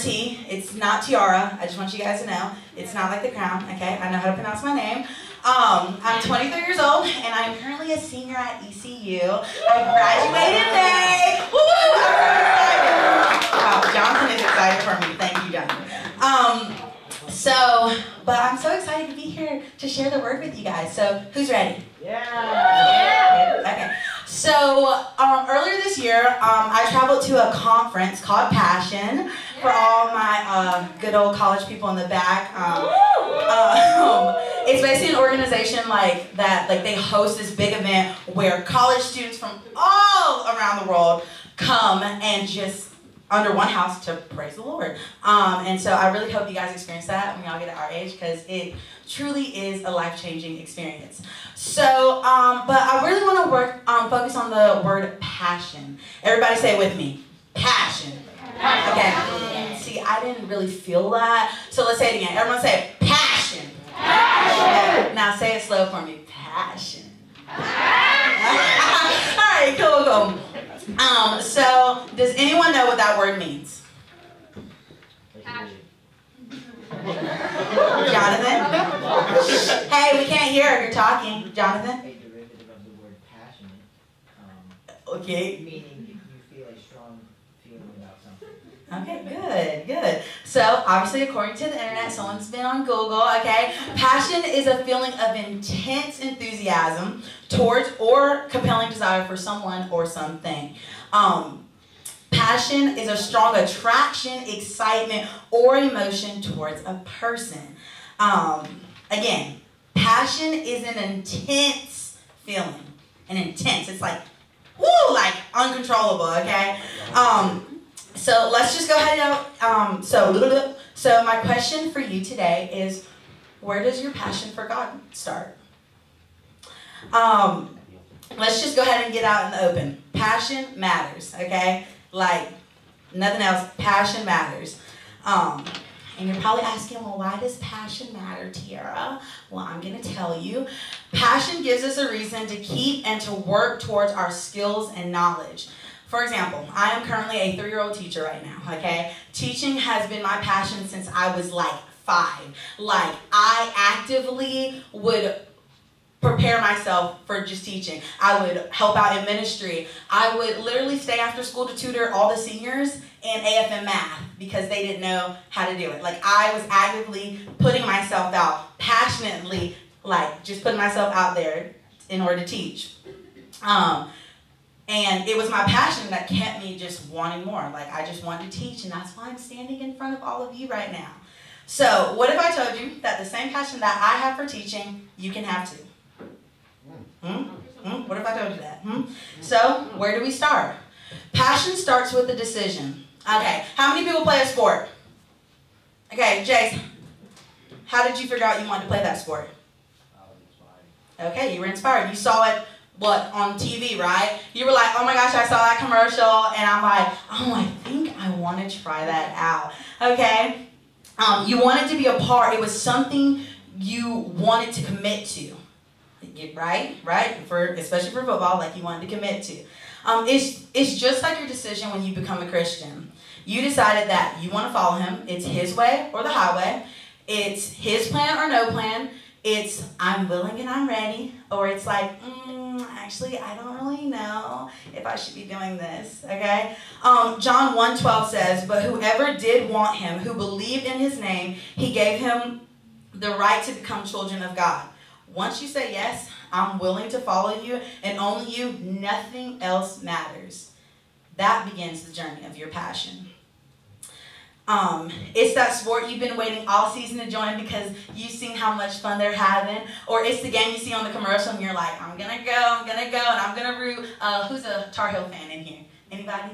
T. It's not Tiara. I just want you guys to know. It's not like the crown, okay? I know how to pronounce my name. I'm 23 years old, and I'm currently a senior at ECU. I graduated in May. Woo! I'm so excited. Wow, Jonathan is excited for me. Thank you, Jonathan. But I'm so excited to be here to share the word with you guys. So, who's ready? Yeah. Okay. So, earlier this year, I traveled to a conference called Passion for all my good old college people in the back. It's basically an organization like that, like they host this big event where college students from all around the world come and just under one house to praise the Lord. And so I really hope you guys experience that when y'all get at our age, because it truly is a life-changing experience. So, but I really want to focus on the word passion. Everybody say it with me. Passion. Okay. See, I didn't really feel that. So let's say it again. Everyone say passion. Passion. Okay. Now say it slow for me. Passion. All right, cool. So does anyone know what that word means? Jonathan? Hey, we can't hear if you're talking. Jonathan? A derivative of the word passionate. Okay. Meaning you feel a strong feeling about something. Okay, good. So, obviously, according to the internet, someone's been on Google, okay? Passion is a feeling of intense enthusiasm towards or compelling desire for someone or something. Passion is a strong attraction, excitement, or emotion towards a person. Again, passion is an intense feeling. It's like, woo, like uncontrollable, okay? So let's just go ahead and, so my question for you today is, where does your passion for God start? Let's just go ahead and get out in the open. Passion matters, okay? Like nothing else, passion matters. And you're probably asking, well, why does passion matter, Tiara? Well, I'm going to tell you. Passion gives us a reason to keep and to work towards our skills and knowledge. For example, I am currently a 3-year-old teacher right now, okay? Teaching has been my passion since I was like 5. Like, I actively would prepare myself for just teaching. I would help out in ministry. I would literally stay after school to tutor all the seniors in AFM math because they didn't know how to do it. Like, I was actively putting myself out, passionately, like just putting myself out there in order to teach. And it was my passion that kept me just wanting more. Like, I just wanted to teach, and that's why I'm standing in front of all of you right now. So, what if I told you that the same passion that I have for teaching, you can have too? What if I told you that? So, where do we start? Passion starts with a decision. Okay, how many people play a sport? Okay, Jace, how did you figure out you wanted to play that sport? I was inspired. Okay, you were inspired. You saw it, on TV, right? You were like, oh my gosh, I saw that commercial, and I'm like, oh, I think I want to try that out. Okay? You wanted to be a part. It was something you wanted to commit to. Right? Especially for football, like you wanted to commit to. It's just like your decision when you become a Christian. You decided that you want to follow him. It's his way or the highway. It's his plan or no plan. It's I'm willing and I'm ready. Or it's like, actually, I don't really know if I should be doing this. Okay? John 1:12 says, but whoever did want him, who believed in his name, he gave him the right to become children of God. Once you say, yes, I'm willing to follow you, and only you, nothing else matters. That begins the journey of your passion. It's that sport you've been waiting all season to join because you've seen how much fun they're having. Or it's the game you see on the commercial and you're like, I'm going to go, and I'm going to root. Who's a Tar Heel fan in here? Anybody?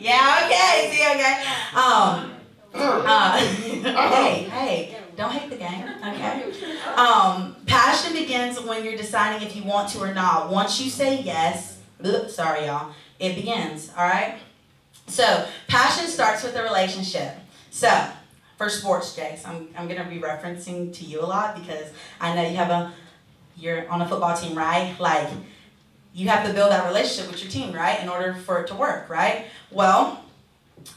Yeah, okay. See, okay. Hey, don't hate the game, okay? Passion begins when you're deciding if you want to or not. Once you say yes, sorry y'all, it begins, all right? So, passion starts with a relationship. So, for sports, Jace, I'm going to be referencing to you a lot because I know you're on a football team, right? Like, you have to build that relationship with your team, right? In order for it to work, right? Well,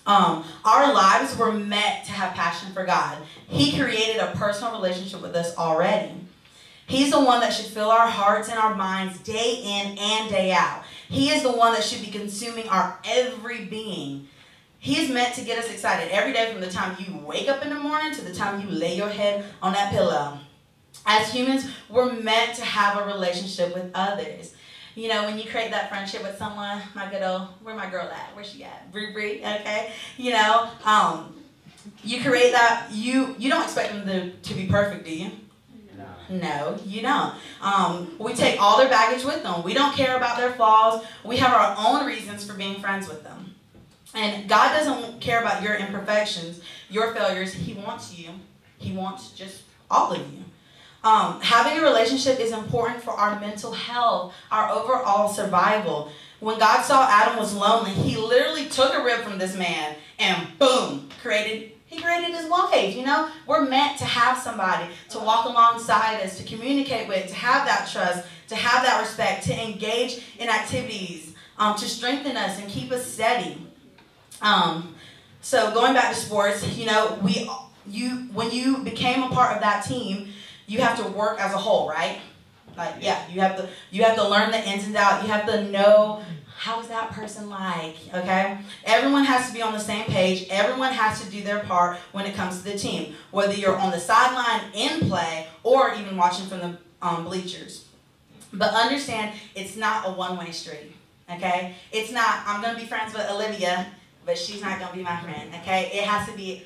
Our lives were meant to have passion for God. He created a personal relationship with us already. He's the one that should fill our hearts and our minds day in and day out. He is the one that should be consuming our every being. He's meant to get us excited every day from the time you wake up in the morning to the time you lay your head on that pillow. As humans, we're meant to have a relationship with others. You know, when you create that friendship with someone, my good old, where my girl at? Where she at? Bree, okay? You know, you create that, you don't expect them to be perfect, do you? No, you don't. We take all their baggage with them. We don't care about their flaws. We have our own reasons for being friends with them. And God doesn't care about your imperfections, your failures. He wants you. He wants just all of you. Having a relationship is important for our mental health, our overall survival. When God saw Adam was lonely, he literally took a rib from this man and boom, he created his wife. You know, we're meant to have somebody to walk alongside us, to communicate with, to have that trust, to have that respect, to engage in activities, to strengthen us and keep us steady. So going back to sports, you know, when you became a part of that team, you have to work as a whole, right? Like, yeah, you have to learn the ins and outs. You have to know, how is that person like, okay? Everyone has to be on the same page. Everyone has to do their part when it comes to the team, whether you're on the sideline in play or even watching from the bleachers. But understand, it's not a one-way street, okay? It's not, I'm going to be friends with Olivia, but she's not going to be my friend, okay? It has to be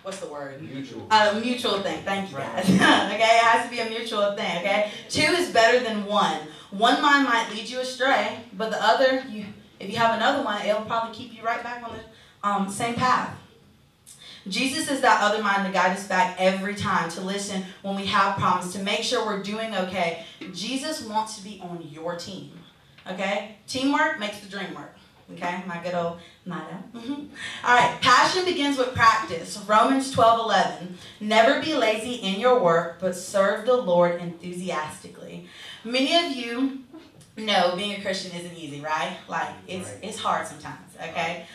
what's the word? Mutual. A mutual thing. Thank you, guys. Okay, it has to be a mutual thing, okay? Two is better than one. One mind might lead you astray, but the other, if you have another one, it'll probably keep you right back on the same path. Jesus is that other mind to guide us back every time, to listen when we have problems, to make sure we're doing okay. Jesus wants to be on your team, okay? Teamwork makes the dream work. Okay, my good old motto. All right, passion begins with practice. Romans 12:11. Never be lazy in your work, but serve the Lord enthusiastically. Many of you know being a Christian isn't easy, right? Like, it's hard sometimes, okay?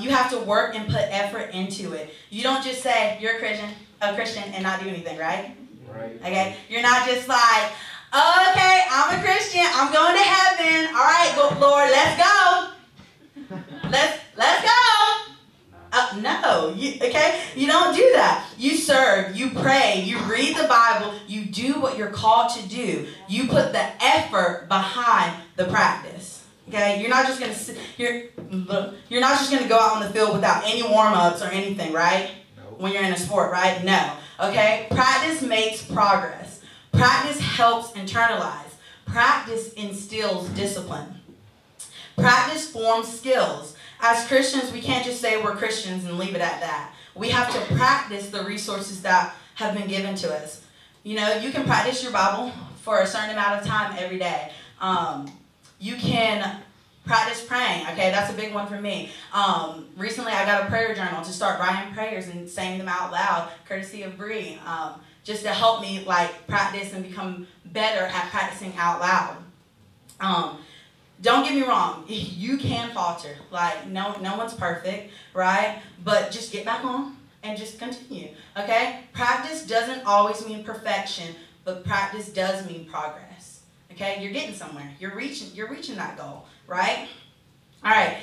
You have to work and put effort into it. You don't just say, you're a Christian and not do anything, right? Right. Okay, you're not just like, okay, I'm a Christian, I'm going to heaven. All right, go, Lord, let's go. Let's go. No, you don't do that. You serve, you pray, you read the Bible, you do what you're called to do. You put the effort behind the practice. Okay, you're not just gonna go out on the field without any warm-ups or anything, right? No. When you're in a sport, right? No. Okay, practice makes progress. Practice helps internalize. Practice instills discipline. Practice forms skills. As Christians, we can't just say we're Christians and leave it at that. We have to practice the resources that have been given to us. You know, you can practice your Bible for a certain amount of time every day. You can practice praying. Okay, that's a big one for me. Recently, I got a prayer journal to start writing prayers and saying them out loud, courtesy of Bree, just to help me like practice and become better at practicing out loud. Don't get me wrong, you can falter. Like, no one's perfect, right? But just get back on and just continue, okay? Practice doesn't always mean perfection, but practice does mean progress, okay? You're getting somewhere. You're reaching that goal, right? All right,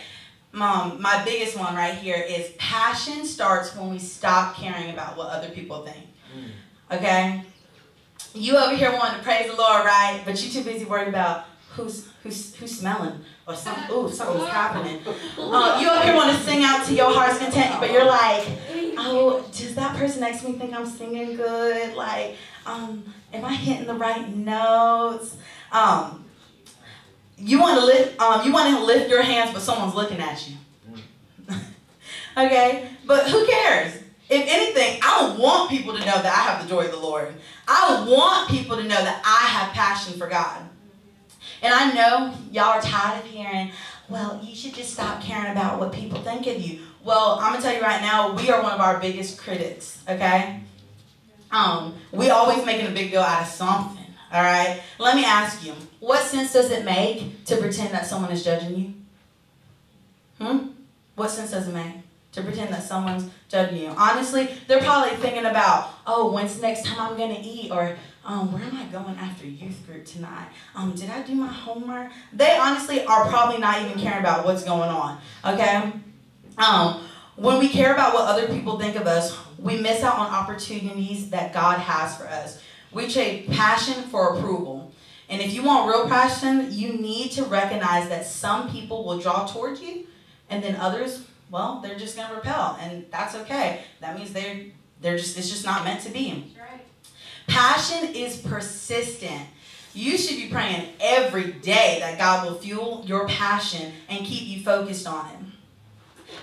my biggest one right here is passion starts when we stop caring about what other people think, okay? You over here wanting to praise the Lord, right? But you're too busy worried about who's smelling or something's happening. You over here want to sing out to your heart's content, but you're like, oh, does that person next to me think I'm singing good? Like, am I hitting the right notes? You want to lift your hands, but someone's looking at you. Okay, but who cares? If anything, I want people to know that I have the joy of the Lord. I want people to know that I have passion for God. And I know y'all are tired of hearing, well, you should just stop caring about what people think of you. Well, I'm going to tell you right now, we are one of our biggest critics, okay? We always making a big deal out of something, all right? Let me ask you, what sense does it make to pretend that someone is judging you? What sense does it make to pretend that someone's judging you? Honestly, they're probably thinking about, oh, when's the next time I'm going to eat? Or where am I going after youth group tonight? Did I do my homework? They honestly are probably not even caring about what's going on, okay? When we care about what other people think of us, we miss out on opportunities that God has for us. We trade passion for approval. And if you want real passion, you need to recognize that some people will draw towards you, and then others, well, they're just going to repel, and that's okay. That means it's just not meant to be. That's right. Passion is persistent. You should be praying every day that God will fuel your passion and keep you focused on Him.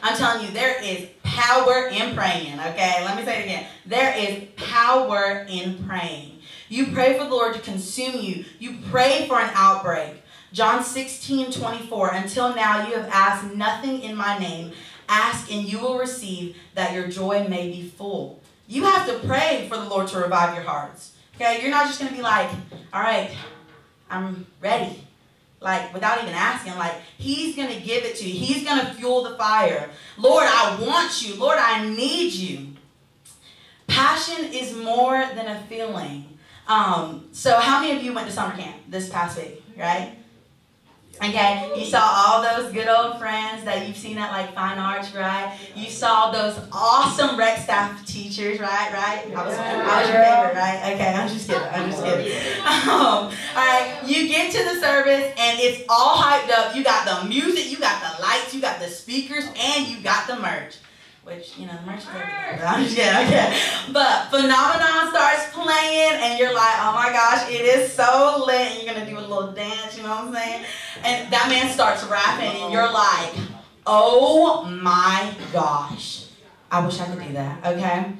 I'm telling you, there is power in praying, okay? Let me say it again. There is power in praying. You pray for the Lord to consume you. You pray for an outbreak. John 16:24, until now you have asked nothing in my name. Ask and you will receive, that your joy may be full. You have to pray for the Lord to revive your hearts. Okay? You're not just going to be like, all right, I'm ready. Like, without even asking, like, He's going to give it to you. He's going to fuel the fire. Lord, I want you. Lord, I need you. Passion is more than a feeling. So how many of you went to summer camp this past week, right? Okay, you saw all those good old friends that you've seen at like Fine Arts, right? You saw those awesome rec staff teachers, right? I was your favorite, right? Okay, I'm just kidding. All right, you get to the service and it's all hyped up. You got the music, you got the lights, you got the speakers, and you got the merch. Which, the merch is everything. I'm just kidding, okay. But Phenomenon starts playing and you're like, oh my gosh, it is so lit. And you're going to do a little dance, you know what I'm saying? And that man starts rapping and you're like, oh my gosh. I wish I could do that, okay?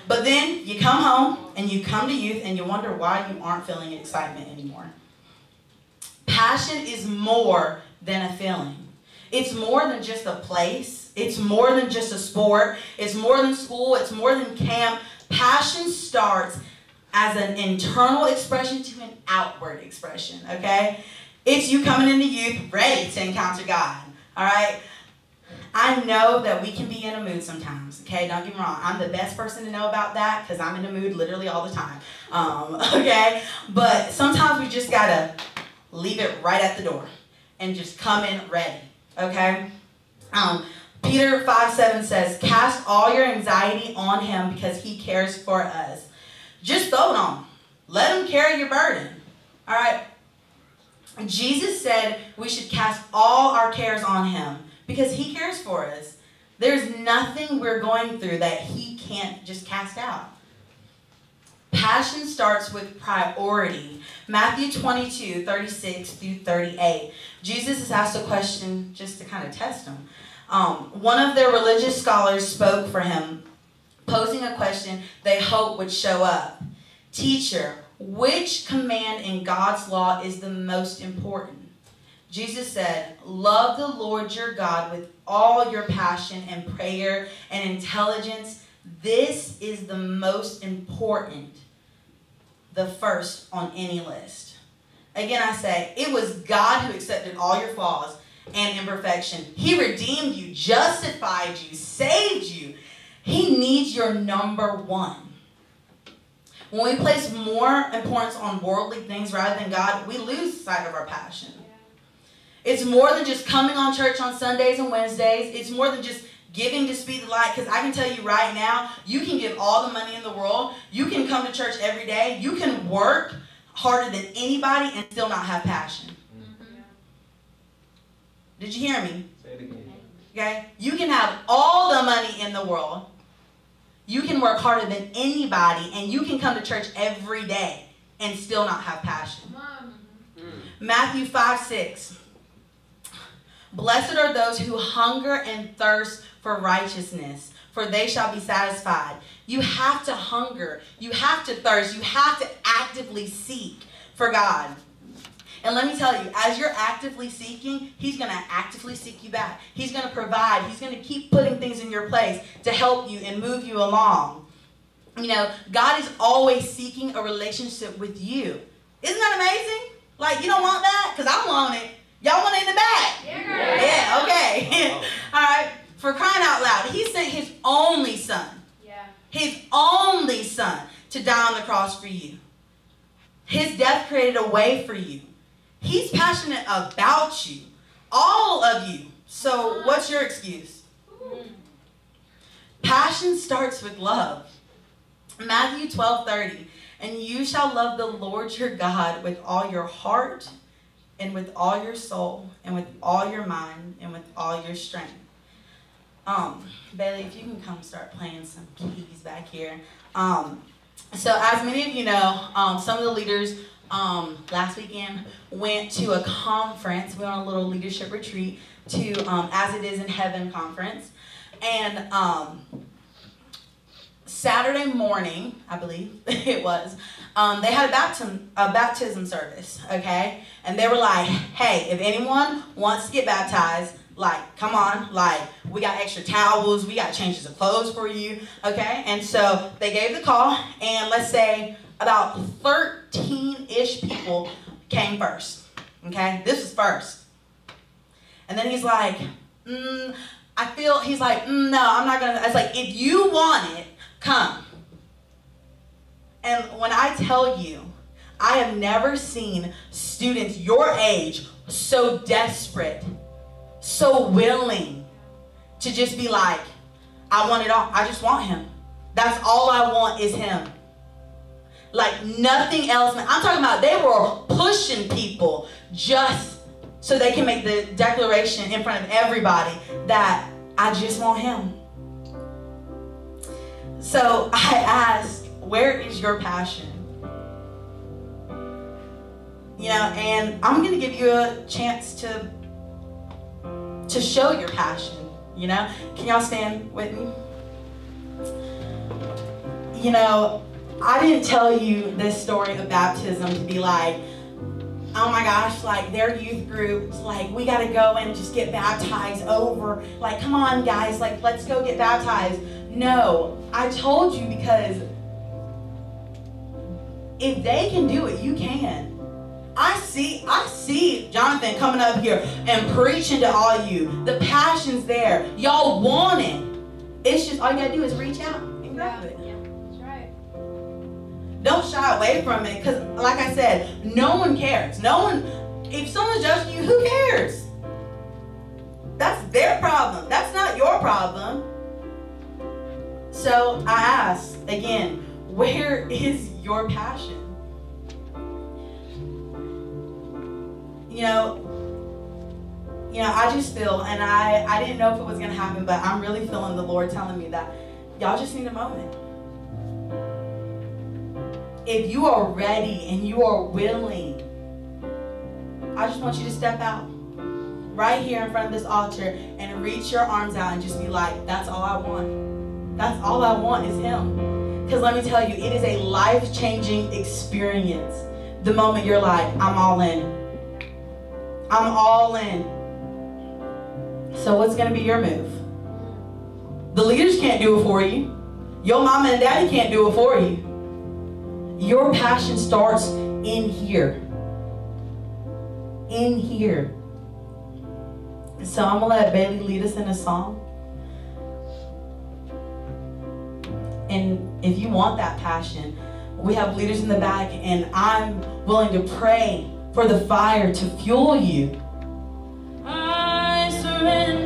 But then you come home and you come to youth and you wonder why you aren't feeling excitement anymore. Passion is more than a feeling. It's more than just a place. It's more than just a sport. It's more than school. It's more than camp. Passion starts as an internal expression to an outward expression, okay? It's you coming into youth ready to encounter God, all right? I know that we can be in a mood sometimes, okay? Don't get me wrong. I'm the best person to know about that because I'm in a mood literally all the time, okay? But sometimes we just got to leave it right at the door and just come in ready, okay? Peter 5:7 says, cast all your anxiety on Him because He cares for us. Just throw it on Him. Let Him carry your burden. All right? Jesus said we should cast all our cares on Him because He cares for us. There's nothing we're going through that He can't just cast out. Passion starts with priority. Matthew 22:36-38. Jesus is asked a question just to kind of test Him. One of their religious scholars spoke for Him, posing a question they hoped would show up. Teacher, which command in God's law is the most important? Jesus said, love the Lord your God with all your passion and prayer and intelligence. This is the most important, the first on any list. Again, I say, it was God who accepted all your flaws and imperfection. He redeemed you, justified you, saved you. He needs your number one. When we place more importance on worldly things rather than God, we lose sight of our passion. It's more than just coming on church on Sundays and Wednesdays. It's more than just giving to speed the light. Because I can tell you right now, you can give all the money in the world. You can come to church every day. You can work harder than anybody and still not have passion. Did you hear me? Say it again. Okay? You can have all the money in the world. You can work harder than anybody, and you can come to church every day and still not have passion. Matthew 5:6. Blessed are those who hunger and thirst for righteousness, for they shall be satisfied. You have to hunger. You have to thirst. You have to actively seek for God. And let me tell you, as you're actively seeking, He's going to actively seek you back. He's going to provide. He's going to keep putting things in your place to help you and move you along. God is always seeking a relationship with you. Isn't that amazing? Like, you don't want that? Because I want it. Y'all want it in the back? Yeah. Yeah, okay. All right. For crying out loud, he sent his only son. Yeah. His only son to die on the cross for you. His death created a way for you. He's passionate about you. All of you. So what's your excuse? Passion starts with love. Matthew 12:30. And you shall love the Lord your God with all your heart and with all your soul and with all your mind and with all your strength. Bailey, if you can come start playing some keys back here. So as many of you know, some of the leaders last weekend went to a conference. We went on a little leadership retreat to As It Is in Heaven conference. And Saturday morning, I believe it was, they had a baptism service, okay? And they were like, hey, if anyone wants to get baptized, like, come on, like, we got extra towels, we got changes of clothes for you, okay? And so they gave the call, and let's say about 13-ish people came first, okay? This was first. And then he's like, no, I'm not gonna, it's like, if you want it, come. And when I tell you, I have never seen students your age so desperate, so willing to just be like, I want it all. I just want him. That's all I want is him. Like nothing else. I'm talking about they were pushing people just so they can make the declaration in front of everybody that I just want him. So I ask, where is your passion? You know, and I'm going to give you a chance to show your passion, you know. Can y'all stand with me? You know, I didn't tell you this story of baptism to be like, oh my gosh, like their youth groups, like we got to go and just get baptized over. Like, come on guys, like let's go get baptized. No, I told you because if they can do it, you can. I see Jonathan coming up here and preaching to all you. The passion's there. Y'all want it. It's just all you gotta do is reach out and grab it. Yeah, that's right. Don't shy away from it, because like I said, no one cares. No one, if someone's judging you, who cares? That's their problem. That's not your problem. So I ask again, where is your passion? You know, I just feel, and I didn't know if it was going to happen, but I'm really feeling the Lord telling me that y'all just need a moment. If you are ready and you are willing, I just want you to step out right here in front of this altar and reach your arms out and just be like, that's all I want. That's all I want is him. Because let me tell you, it is a life-changing experience the moment you're like, I'm all in. I'm all in. So what's going to be your move? The leaders can't do it for you. Your mama and daddy can't do it for you. Your passion starts in here. In here. So I'm going to let Bailey lead us in a song. And if you want that passion, we have leaders in the back, and I'm willing to pray for the fire to fuel you. I surrender.